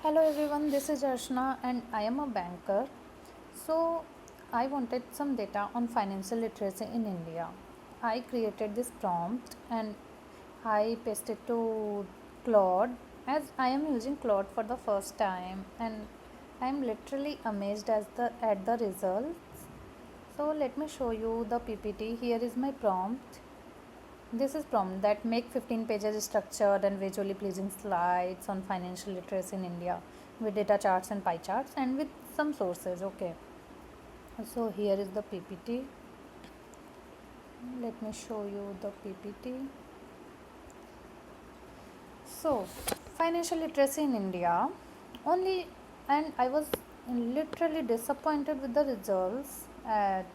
Hello everyone, this is Arshna and I am a banker. So, I wanted some data on financial literacy in India. I created this prompt and I pasted to Claude as I am using Claude for the first time and I am literally amazed at the results. So, let me show you the PPT. Here is my prompt. This is prompt that make 15 pages structured and visually pleasing slides on financial literacy in India with data charts and pie charts and with some sources. Okay, so here is the PPT. Let me show you the PPT. So, financial literacy in India only, and I was literally disappointed with the results. At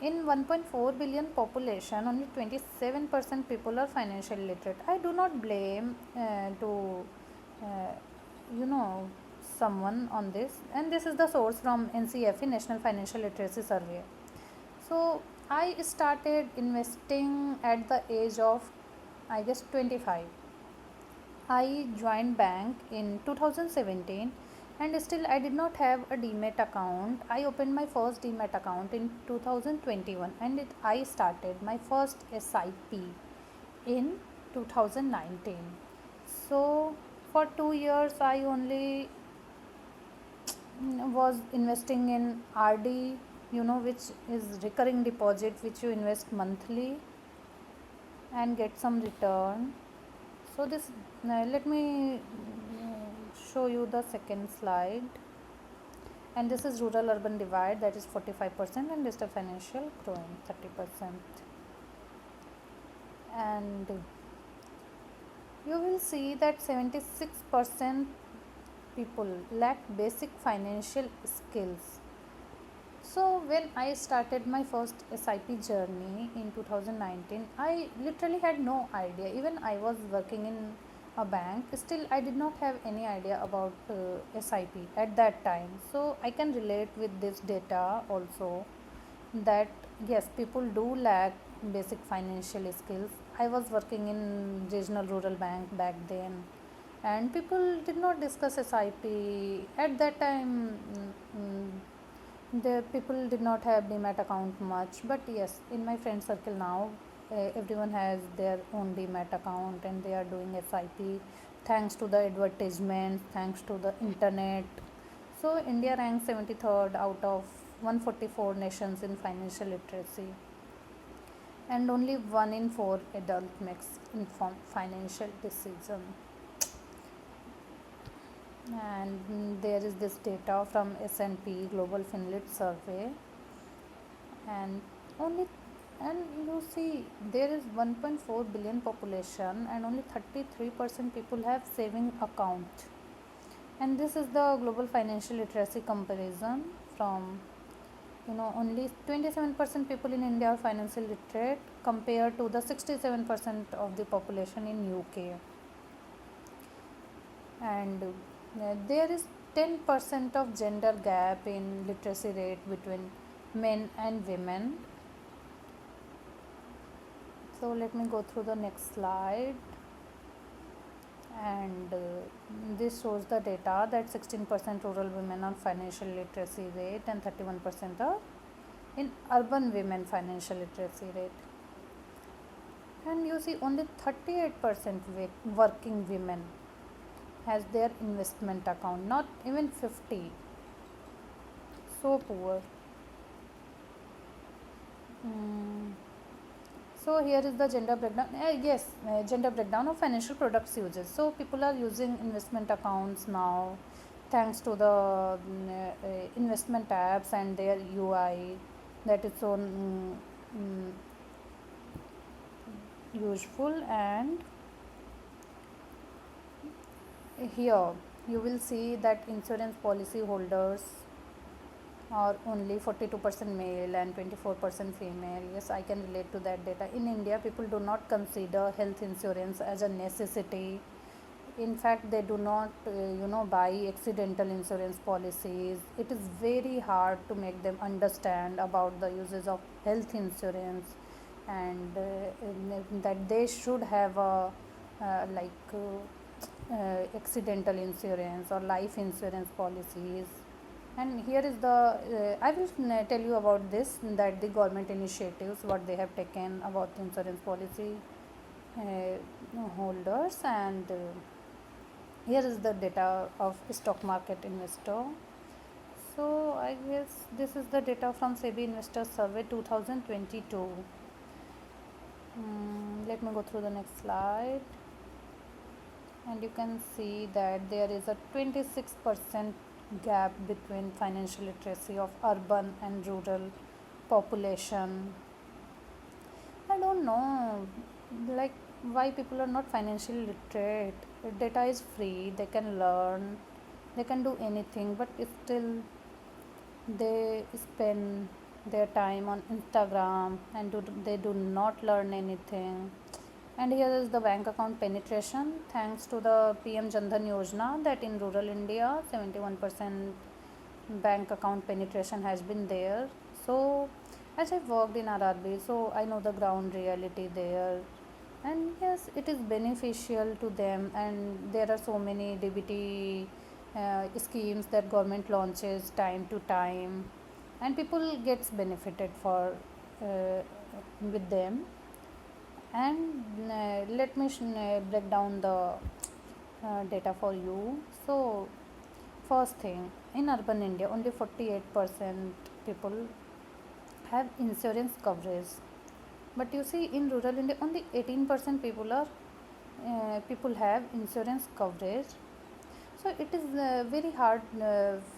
in 1.4 billion population, only 27% people are financially literate. I do not blame to uh, you know someone on this, and this is the source from NCFE National Financial Literacy Survey. So I started investing at the age of, I guess, 25. I joined bank in 2017 and still I did not have a demat account. I opened my first demat account in 2021 and I started my first SIP in 2019. So for 2 years I only was investing in RD, which is recurring deposit which you invest monthly and get some return. So this let me show you the second slide, and this is rural urban divide, that is 45%, and digital financial growing 30%. And you will see that 76% people lack basic financial skills. So when I started my first SIP journey in 2019, I literally had no idea. Even I was working in a bank, still I did not have any idea about SIP at that time. So I can relate with this data also, that yes, people do lack basic financial skills. I was working in regional rural bank back then, and people did not discuss SIP at that time. The people did not have demat account much, but yes, in my friend circle now, everyone has their own demat account and they are doing SIP thanks to the advertisements, thanks to the internet. So India ranks 73rd out of 144 nations in financial literacy, and only 1 in 4 adult makes informed financial decision. And there is this data from S&P Global Finlit survey, and only, and you see there is 1.4 billion population and only 33% people have saving account. And this is the global financial literacy comparison from, only 27% people in India are financially literate compared to the 67% of the population in UK. And there is 10% of gender gap in literacy rate between men and women. So let me go through the next slide, and this shows the data that 16% rural women are financial literacy rate and 31% are in urban women financial literacy rate. And you see only 38% working women has their investment account, not even 50. So poor. Mm. So here is the gender breakdown. Yes, gender breakdown of financial products uses. So people are using investment accounts now, thanks to the investment apps and their UI, that is so useful. And here you will see that insurance policy holders are only 42% male and 24% female. Yes, I can relate to that data. In India, people do not consider health insurance as a necessity. In fact, they do not buy accidental insurance policies. It is very hard to make them understand about the uses of health insurance, and that they should have a like accidental insurance or life insurance policies. And here is the I will tell you about this, that the government initiatives what they have taken about insurance policy holders. And here is the data of stock market investor. So I guess this is the data from SEBI Investor Survey 2022. Let me go through the next slide, and you can see that there is a 26% gap between financial literacy of urban and rural population. I don't know, like, why people are not financially literate. Data is free, they can learn, they can do anything, but still they spend their time on Instagram and they do not learn anything. And here is the bank account penetration thanks to the PM Jandhan Yojana, that in rural India 71% bank account penetration has been there. So as I worked in RRB, so I know the ground reality there. And yes, it is beneficial to them, and there are so many DBT schemes that government launches time to time, and people gets benefited for with them. And let me break down the data for you. So first thing, in urban India only 48% people have insurance coverage, but you see in rural India only 18% people have insurance coverage. So it is very hard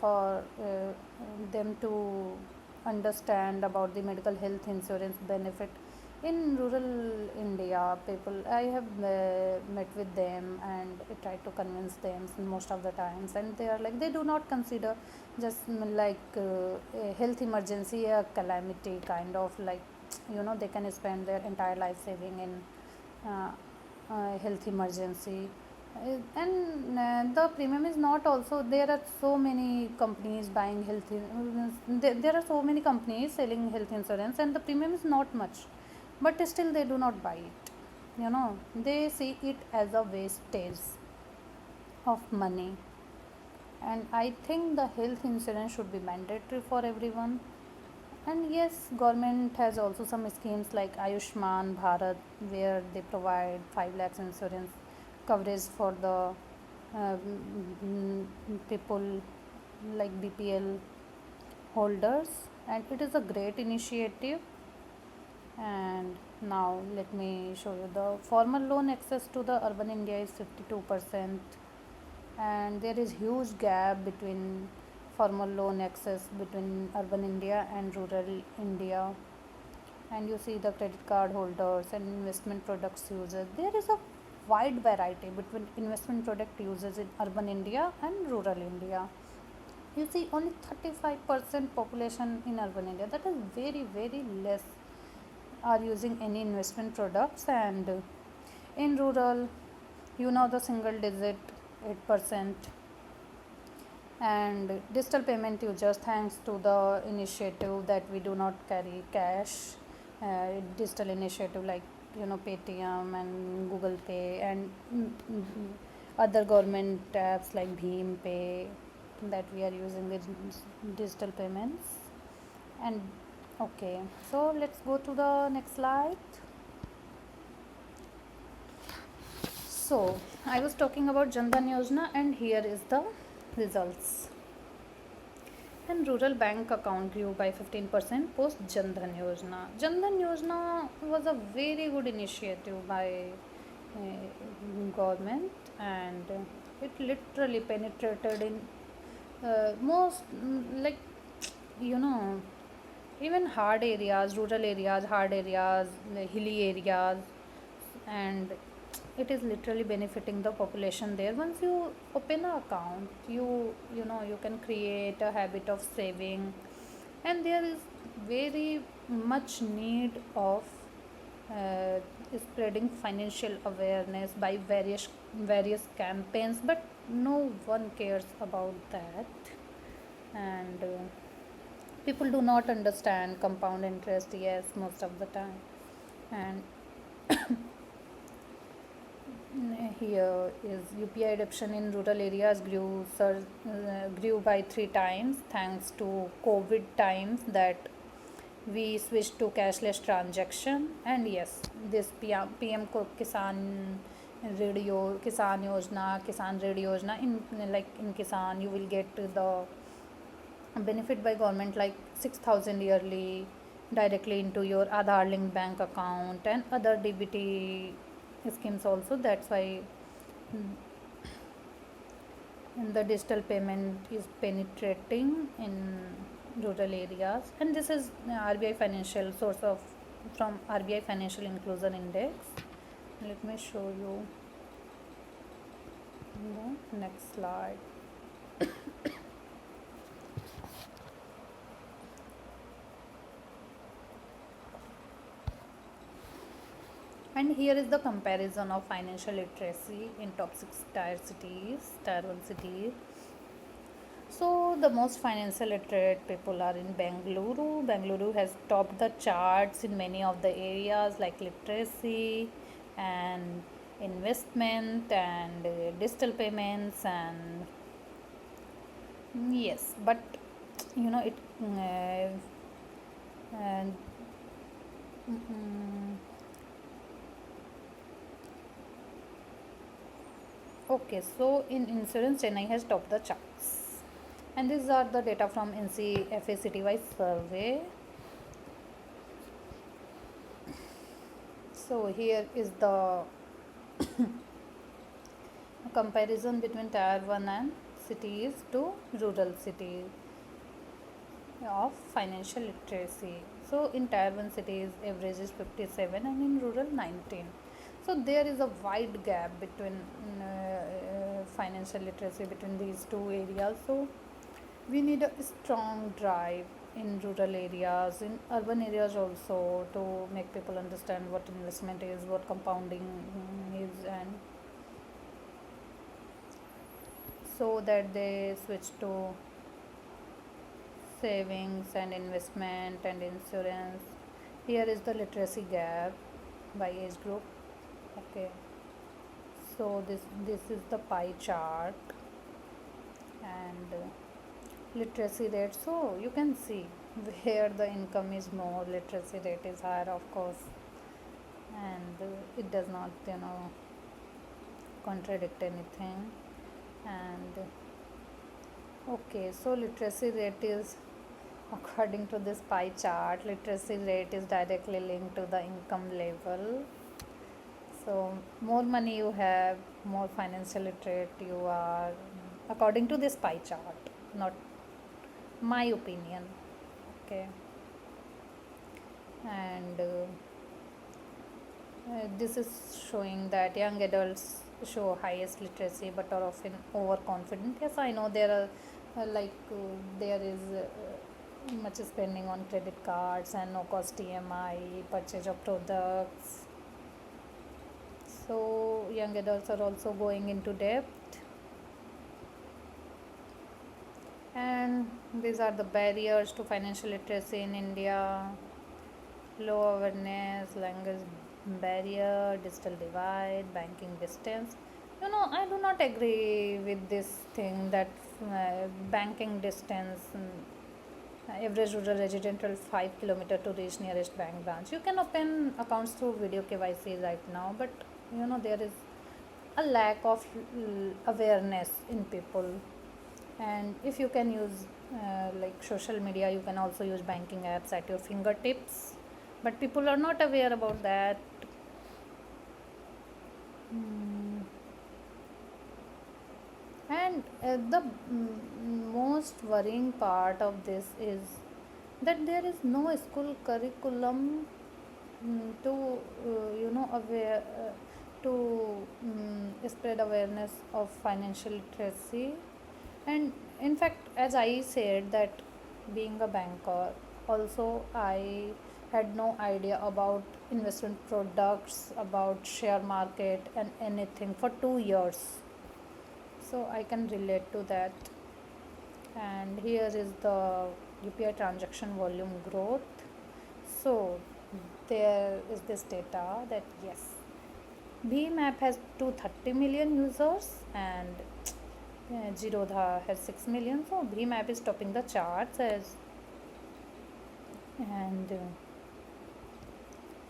for them to understand about the medical health insurance benefit in rural India. People, I have met with them and I try to convince them most of the times, and they are like, they do not consider just like a health emergency, a calamity kind of, like, they can spend their entire life saving in uh, health emergency. And the premium is not also, there are so many companies buying there are so many companies selling health insurance, and the premium is not much, but still they do not buy it. They see it as a wastage of money. And I think the health insurance should be mandatory for everyone. And yes, government has also some schemes like Ayushman Bharat, where they provide 5 lakhs insurance coverage for the people like BPL holders, and it is a great initiative. And now let me show you the formal loan access to the urban India is 52%, and there is huge gap between formal loan access between urban India and rural India. And you see the credit card holders and investment products users, there is a wide variety between investment product users in urban India and rural India. You see only 35% population in urban India, that is very very less, are using any investment products. And in rural, the single digit 8%. And digital payment users, thanks to the initiative that we do not carry cash, digital initiative like Paytm and Google Pay and other government apps like Bheem Pay, that we are using the digital payments. And okay, so let's go to the next slide. So I was talking about Jandan Yojana, and here is the results. And rural bank account grew by 15% post Jandan Yojana. Jandan Yojana was a very good initiative by government, and it literally penetrated in most, like, you know even hard areas, rural areas, hard areas, hilly areas. And it is literally benefiting the population there. Once you open an account, you can create a habit of saving. And there is very much need of uh, spreading financial awareness by various campaigns, but no one cares about that. And people do not understand compound interest, yes, most of the time. And Here is UPI adoption in rural areas grew by 3 times thanks to COVID times that we switched to cashless transaction. And yes, this PM Kisan Radio Yojana, in Kisan you will get the benefit by government like 6,000 yearly directly into your Aadhaar linked bank account and other DBT schemes also. That's why the digital payment is penetrating in rural areas. And this is RBI financial source of from RBI Financial Inclusion Index. Let me show you the next slide. And here is the comparison of financial literacy in top 6 tier 1 cities. So the most financial literate people are in Bengaluru. Bengaluru has topped the charts in many of the areas like literacy and investment and digital payments. And yes, but it and mm, okay, so in insurance, Chennai has topped the charts. And these are the data from NCFA citywide survey. So here is the comparison between tier 1 and cities to rural cities of financial literacy. So in tier 1 cities average is 57 and in rural 19. So there is a wide gap between financial literacy between these two areas. So we need a strong drive in rural areas, in urban areas also, to make people understand what investment is, what compounding is, and so that they switch to savings and investment and insurance. Here is the literacy gap by age group. Okay, so this is the pie chart and literacy rate. So you can see where the income is more, literacy rate is higher, of course, and it does not contradict anything. And okay, so literacy rate is, according to this pie chart, literacy rate is directly linked to the income level. So more money you have, more financial literate you are, according to this pie chart, not my opinion. Okay, and this is showing that young adults show highest literacy but are often overconfident. Yes, I know there are there is much spending on credit cards and no cost EMI, purchase of products. So young adults are also going into debt. And these are the barriers to financial literacy in India: low awareness, language barrier, digital divide, banking distance. I do not agree with this thing that banking distance. Average rural resident will 5 kilometers to reach nearest bank branch. You can open accounts through video KYC right now, but there is a lack of awareness in people. And if you can use like social media, you can also use banking apps at your fingertips, but people are not aware about that. And the most worrying part of this is that there is no school curriculum to aware to spread awareness of financial literacy. And in fact, as I said, that being a banker, also I had no idea about investment products, about share market and anything for 2 years. So I can relate to that. And here is the UPI transaction volume growth. So there is this data that yes, Bhim app has 230 million users, and Zerodha has 6 million. So Bhim app is topping the charts as. And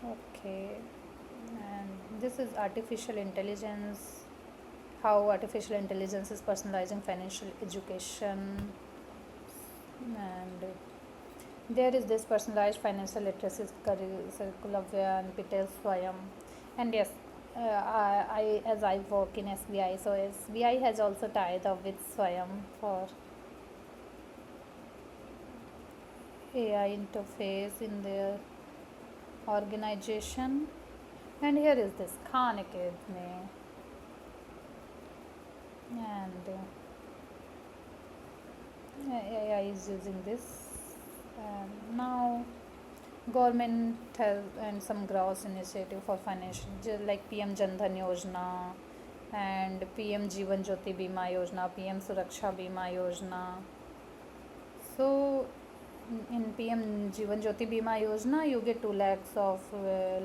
okay, and this is artificial intelligence, how artificial intelligence is personalizing financial education. And there is this personalized financial literacy curriculum and Patel Swayam. And yes, I as I work in SBI, so SBI has also tied up with Swayam for AI interface in their organization. And here is this Khan Academy, and AI is using this. And now government has and some gross initiative for financial like PM Jan Dhan Yojana and PM Jeevan Jyoti Bima Yojana, PM Suraksha Bima Yojana. So in PM Jeevan Jyoti Bima Yojana you get 2 lakhs of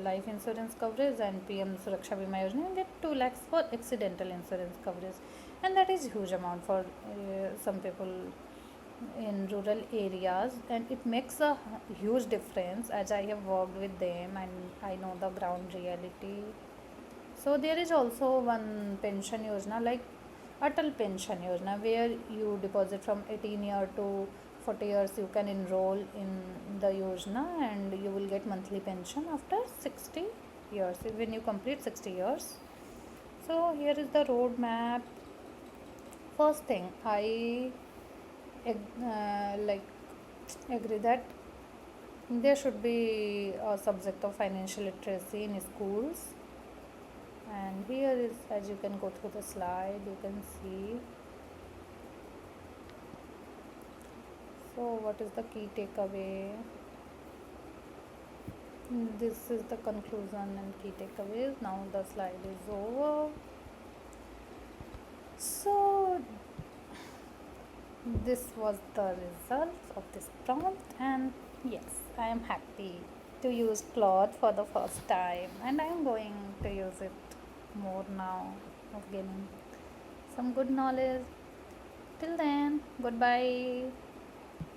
life insurance coverage, and PM Suraksha Bima Yojana you get 2 lakhs for accidental insurance coverage, and that is huge amount for some people in rural areas, and it makes a huge difference as I have worked with them and I know the ground reality. So there is also one pension yojana like Atal Pension Yojana, where you deposit from 18 year to 40 years. You can enroll in the yojana and you will get monthly pension after 60 years when you complete 60 years. So here is the roadmap. First thing, I like agree that there should be a subject of financial literacy in schools. And here is, as you can go through the slide, you can see. So what is the key takeaway? This is the conclusion and key takeaways. Now the slide is over. So this was the results of this prompt, and yes, I am happy to use Claude for the first time, and I am going to use it more now of gaining some good knowledge. Till then, goodbye.